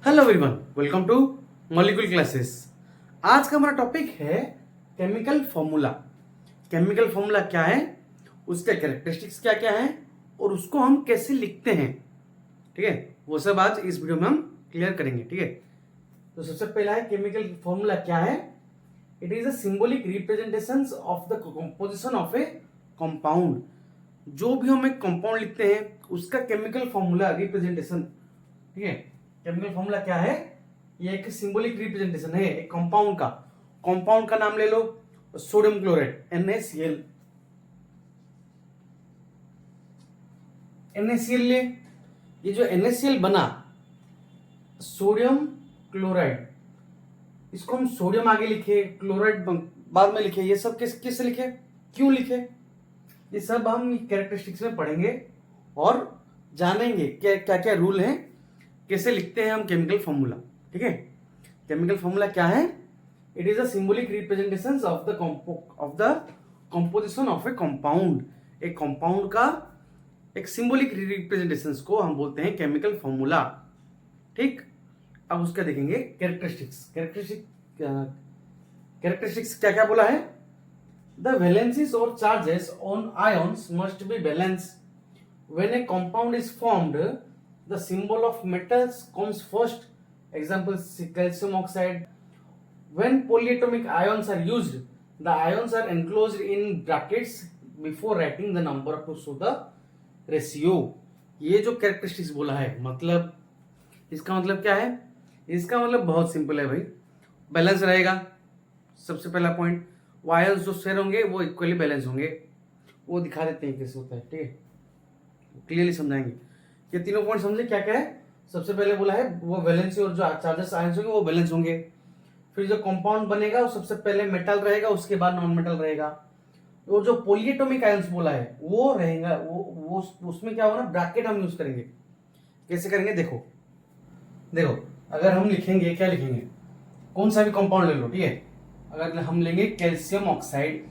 Hello everyone, welcome two molecule classes. आज का हमारा टॉपिक है केमिकल फॉर्मूला। केमिकल फॉर्मूला क्या है, उसके कैरेक्टरिस्टिक्स क्या क्या है और उसको हम कैसे लिखते हैं। ठीक है, वो सब आज इस वीडियो में हम क्लियर करेंगे। ठीक है, तो सबसे पहला है केमिकल फॉर्मूला क्या है। It is a symbolic representation of the composition of A compound. जो भी हम एक कंपाउंड लिखते हैं उसका केमिकल फॉर्मूला रिप्रेजेंटेशन। ठीक है, केमिकल फॉर्मूला क्या है, ये एक सिंबॉलिक रिप्रेजेंटेशन है एक कंपाउंड का। कंपाउंड का नाम ले लो, सोडियम क्लोराइड NaCl। NaCl ले, ये जो NaCl बना सोडियम क्लोराइड, इसको हम सोडियम आगे लिखे, क्लोराइड बाद में लिखे। ये सब किससे लिखे, क्यों लिखे, ये सब हम कैरेक्टरिस्टिक्स में पढ़ेंगे और जानेंगे क्या क्या क्या रूल हैं, कैसे लिखते हैं हम केमिकल फॉर्मूला। ठीक है, केमिकल फॉर्मूला क्या है, it is a symbolic representation of the composition of A compound. एक कंपाउंड का एक सिंबॉलिक रिप्रेजेंटेशन को हम बोलते हैं केमिकल फॉर्मूला। ठीक, अब उसका देखेंगे कैरेक्टरिस्टिक्स क्या क्या बोला है। द वैलेंसीज और charges on ions must be balanced when A compound is formed. The symbol of metals comes first. Example, calcium oxide. When polyatomic ions are used, the ions are enclosed in brackets before writing the number to show the ratio. ये जो characteristics बोला है, मतलब इसका मतलब क्या है, इसका मतलब बहुत सिंपल है भाई। बैलेंस रहेगा, सबसे पहला पॉइंट। आयंस जो शेयर होंगे वो इक्वली बैलेंस होंगे। वो दिखा देते हैं कैसे होता है। ठीक है, क्लियरली समझाएंगे। ये तीनों पॉइंट समझे क्या क्या है। सबसे पहले बोला है वो वैलेंसी और जो चार्जेस आयंस होंगे वो बैलेंस होंगे। फिर जो कंपाउंड बनेगा वो सबसे पहले मेटल रहेगा, उसके बाद नॉन मेटल रहेगा। और जो पॉलीएटॉमिक आयंस बोला है वो रहेगा, वो उसमें क्या होगा ना, ब्रैकेट हम यूज करेंगे। कैसे करेंगे, देखो देखो, अगर हम लिखेंगे, क्या लिखेंगे, कौन सा भी कंपाउंड ले लो। ठीक है, अगर हम लेंगे कैल्शियम ऑक्साइड,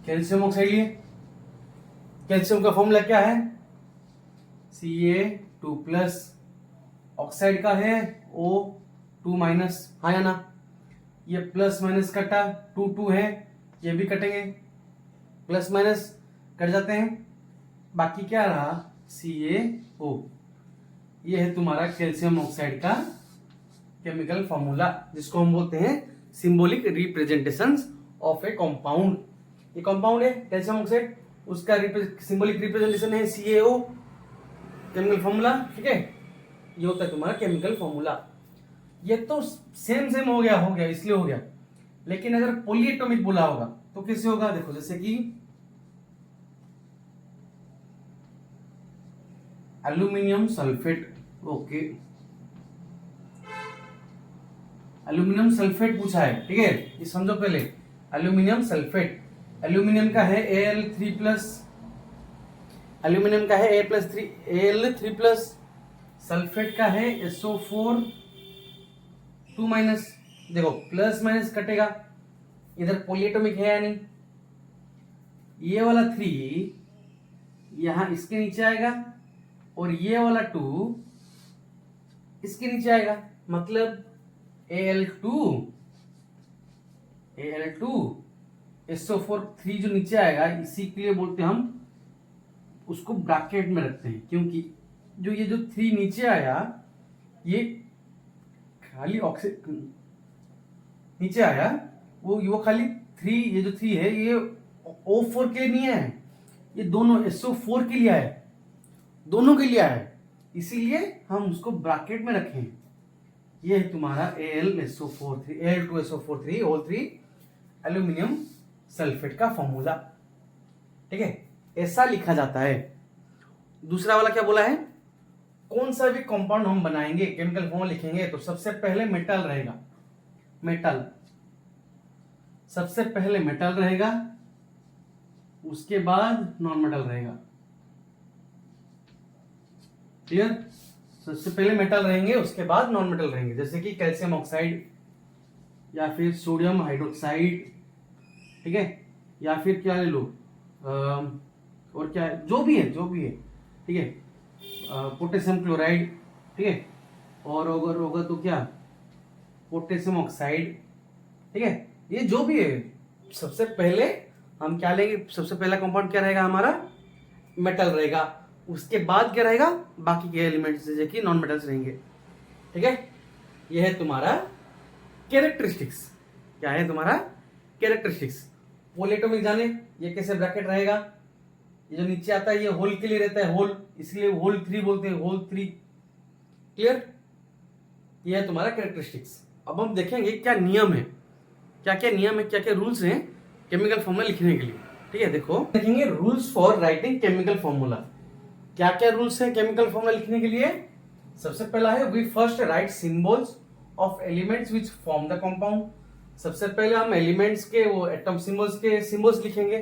कैल्शियम ऑक्साइड लिए, कैल्शियम का फॉर्मूला क्या है, Ca2+। ऑक्साइड का है O2-, हाँ या ना। ये प्लस माइनस कटा, 2 है, ये भी कटेंगे, प्लस माइनस कट जाते हैं, बाकी क्या रहा CaO। ये है तुम्हारा कैल्शियम ऑक्साइड का केमिकल फॉर्मूला, जिसको हम बोलते हैं symbolic representation of A compound. ये कंपाउंड है कैल्शियम ऑक्साइड, उसका सिंबॉलिक रिप्रेजेंटेशन है CaO, केमिकल फॉर्मूला। ठीक है, ये होता है तुम्हारा केमिकल फॉर्मूला। ये तो सेम हो गया इसलिए हो गया। लेकिन अगर पॉलीएटॉमिक बोला होगा तो कैसे होगा, देखो, जैसे कि aluminium sulphate. Okay, aluminium sulphate पूछा है। ठीक है, ये समझो पहले, एल्यूमिनियम सल्फेट, एल्यूमिनियम का है Al3+, एल्यूमिनियम का है Al3+, सल्फेट का है SO4 2-। देखो प्लस माइनस कटेगा, इधर पॉलीएटॉमिक है या नहीं। ये वाला 3 यहां इसके नीचे आएगा और ये वाला 2 इसके नीचे आएगा, मतलब Al2 SO4 3 जो नीचे आएगा, इसी के लिए बोलते हैं हम उसको ब्रैकेट में रखते हैं, क्योंकि जो ये जो 3 नीचे आया ये खाली ऑक्सीजन नीचे आया, वो खाली 3, ये जो 3 है ये O4 के लिए नहीं है, ये दोनों SO4 के लिए है, दोनों के लिए है, इसीलिए हम उसको ब्रैकेट में रखें। ये है तुम्हारा Al2SO4 एल्यूमिनियम सल्फेट का फॉर्मूला। ठीक है, ऐसा लिखा जाता है। दूसरा वाला क्या बोला है, कौन सा भी कंपाउंड हम बनाएंगे, केमिकल फॉर्मूला लिखेंगे तो सबसे पहले मेटल रहेगा, सबसे पहले मेटल रहेगा, उसके बाद नॉन मेटल रहेगा। क्लियर, सबसे पहले मेटल रहेंगे, उसके बाद नॉन मेटल रहेंगे, जैसे कि कैल्शियम ऑक्साइड या फिर सोडियम हाइड्रोक्साइड। ठीक है, या फिर क्या ले लो और क्या, जो भी है। ठीक है, पोटेशियम क्लोराइड, ठीक है, और अगर होगा तो क्या, पोटेशियम ऑक्साइड, ठीक है। ये जो भी है, सबसे पहले हम क्या लेंगे, सबसे पहला कंपाउंड क्या रहेगा हमारा, मेटल रहेगा। उसके बाद क्या रहेगा, बाकी के एलिमेंट्स जैसे कि नॉन मेटल्स रहेंगे, ठीक है। ये है तुम्हारा कैरेक्टरिस्टिक्स। क्या है तुम्हारा कैरेक्टरिस्टिक्स। पोलिएटॉमिक जाने, ये कैसे ब्रैकेट रहेगा, ये जो नीचे आता है ये होल के लिए रहता है, होल, इसलिए होल 3 बोलते हैं, होल 3। क्लियर। ये है तुम्हारा कैरेक्टरिस्टिक्स। अब हम देखेंगे क्या नियम है, क्या क्या नियम है, क्या क्या रूल्स हैं केमिकल फॉर्मूला लिखने के लिए, ठीक है। देखो देखेंगे rules for writing chemical formula. क्या क्या रूल्स हैं केमिकल फॉर्मूला लिखने के लिए। सबसे पहला है we first write symbols of elements which form the compound. सबसे पहले हम एलिमेंट्स के वो एटम सिंबल्स के सिंबल्स लिखेंगे।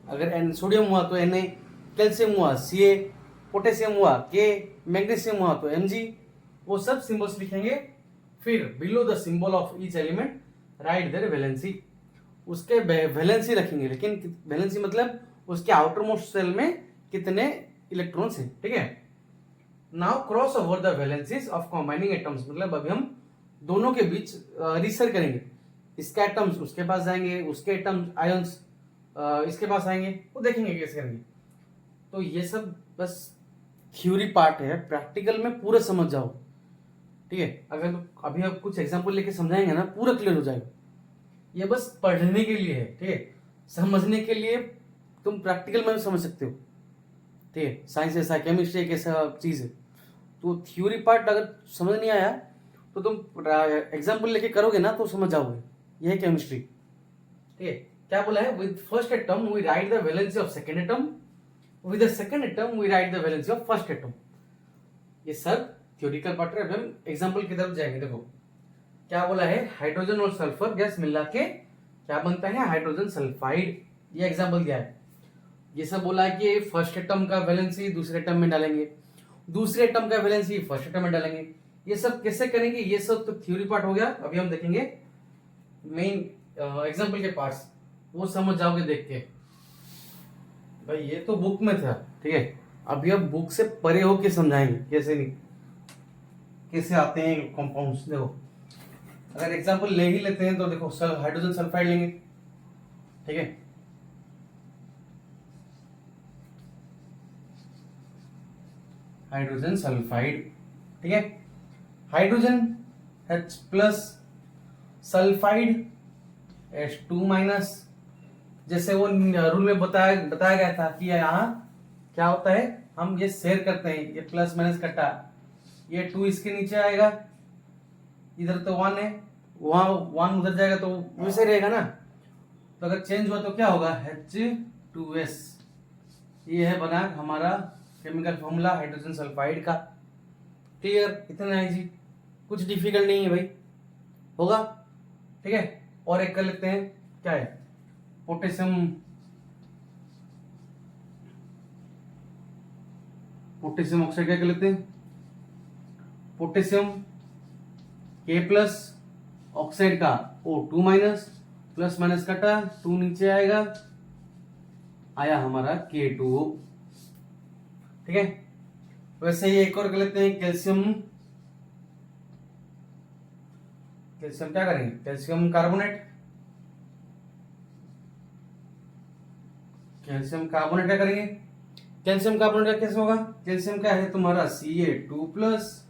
अगर सोडियम हुआ तो Na, कैल्शियम हुआ Ca, पोटेशियम हुआ K, मैग्नीशियम हुआ तो Mg, वो सब सिंबल्स लिखेंगे। फिर below the symbol of each element write their valency. उसके वैलेंसी रखेंगे, लेकिन वैलेंसी मतलब उसके आउटर मोस्ट सेल में कितने इलेक्ट्रॉन्स हैं, ठीक है। Now cross over the valencies of combining atoms, मतलब अभी हम दोनों के बीच रिसर्च करेंगे। इसके एटम्स उसके पास जाएंगे, उसके एटम्स आयंस इसके पास आएंगे, वो देखेंगे कैसे करेंगे। तो ये सब बस थ्योरी पार्ट है, प्रैक्टिकल में पूरा समझ जाओ, ठीक है। अगर अभी आप कुछ एग्जांपल लेके समझाएंगे ना, पूरा क्लियर हो जाएगा। ये बस पढ़ने के लिए है, ठीक है। समझने के लिए तुम प्रैक्टिकल में भी समझ सकते हो, ठीक है। साइंस ऐसा, केमिस्ट्री एक ऐसा चीज है। तो थ्योरी पार्ट अगर समझ नहीं आया तो तुम एग्जाम्पल लेके करोगे ना तो समझ जाओगे। यह है केमिस्ट्री, ठीक है। क्या बोला है, with first atom we write the valency of second atom, with the second atom we write the valency of first atom. ये सब थ्योरिकल पार्ट है। अब हम एग्जाम्पल की तरफ जाएंगे। देखो क्या बोला है, हाइड्रोजन और सल्फर गैस मिला के क्या बनता है, हाइड्रोजन सल्फाइड। ये एग्जाम्पल दिया है। ये सब बोला है कि फर्स्ट एटम का वैलेंसी दूसरे एटम में डालेंगे, दूसरे एटम का वैलेंसी फर्स्ट एटम में डालेंगे। ये सब कैसे करेंगे, ये सब तो थ्योरी पार्ट हो गया। अभी हम देखेंगे मेन एग्जाम्पल के पार्ट्स, वो समझ जाओगे देख के। भाई ये तो बुक में था, ठीक है। अभी अब बुक से परे होके समझाएंगे कैसे नहीं, कैसे आते हैं कंपाउंड्स। देखो अगर एग्जाम्पल ले ही लेते हैं तो देखो हाइड्रोजन सल्फाइड लेंगे, ठीक है। हाइड्रोजन सल्फाइड, ठीक है। Hydrogen H plus, sulphide H2 minus. जैसे वो रूल में बताया गया था कि यहाँ क्या होता है, हम ये शेयर करते हैं, ये प्लस माइनस कटा, ये 2 इसके नीचे आएगा, इधर तो 1 है, वहां 1 उधर जाएगा तो वैसे रहेगा ना। तो अगर चेंज हुआ तो क्या होगा, H2S। ये है बना हमारा केमिकल फॉर्मूला हाइड्रोजन सल्फाइड का। क्लियर, इतना इजी, कुछ डिफिकल्ट नहीं है भाई, होगा, ठीक है। और एक कर लेते हैं, क्या है, पोटेशियम, पोटेशियम ऑक्साइड क्या कर लेते हैं, पोटेशियम K प्लस, ऑक्साइड का O2 माइनस, प्लस माइनस कटा, 2 नीचे आएगा, आया हमारा K2O, ठीक है। वैसे ही एक और कर लेते हैं, कैल्शियम, कैल्शियम क्या करेंगे, कैल्शियम कार्बोनेट, कैल्शियम कार्बोनेट क्या करेंगे, कैल्शियम कार्बोनेट कैसे होगा, कैल्शियम का है तुम्हारा Ca2 प्लस,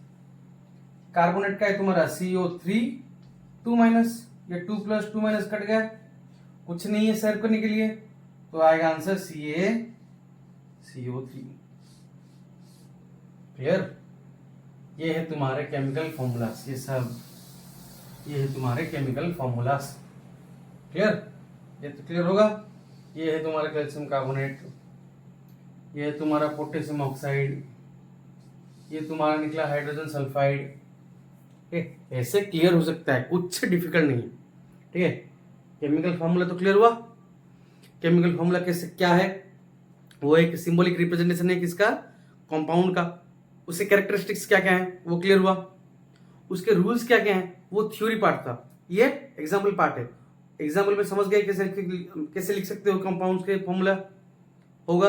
कार्बोनेट का है तुम्हारा CO3 2 माइनस, ये 2 प्लस 2 माइनस कट गया, कुछ नहीं है शेयर करने के लिए, तो आएगा आंसर CaCO3। क्लियर, ये है तुम्हारे केमिकल फॉर्मूलास, ये सब ये है तुम्हारे केमिकल फॉर्मूलास। क्लियर, ये तो क्लियर होगा। ये है तुम्हारा कैल्शियम कार्बोनेट, ये है तुम्हारा पोटेशियम ऑक्साइड, ये तुम्हारा निकला हाइड्रोजन सल्फाइड। ठीक, ऐसे क्लियर हो सकता है, कुछ डिफिकल्ट नहीं है, ठीक है। केमिकल फॉर्मूला तो क्लियर हुआ। केमिकल फॉर्मूला कैसे क्या है, वो एक सिंबॉलिक रिप्रेजेंटेशन है किसका, कंपाउंड का। उसके कैरेक्टरिस्टिक्स क्या क्या है वो क्लियर हुआ, उसके रूल्स क्या क्या हैं वो थ्योरी पार्ट था, ये एग्जाम्पल पार्ट है। एग्जाम्पल में समझ गए कैसे कैसे लिख सकते हो कंपाउंड्स के फॉर्मूला, होगा।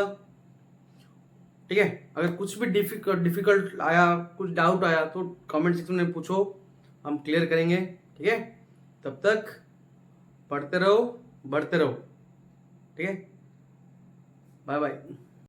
ठीक है। अगर कुछ भी डिफिकल्ट आया, कुछ डाउट आया तो कमेंट सेक्शन में पूछो, हम क्लियर करेंगे, ठीक है। तब तक पढ़ते रहो, बढ़ते रहो, ठीक है। Bye bye.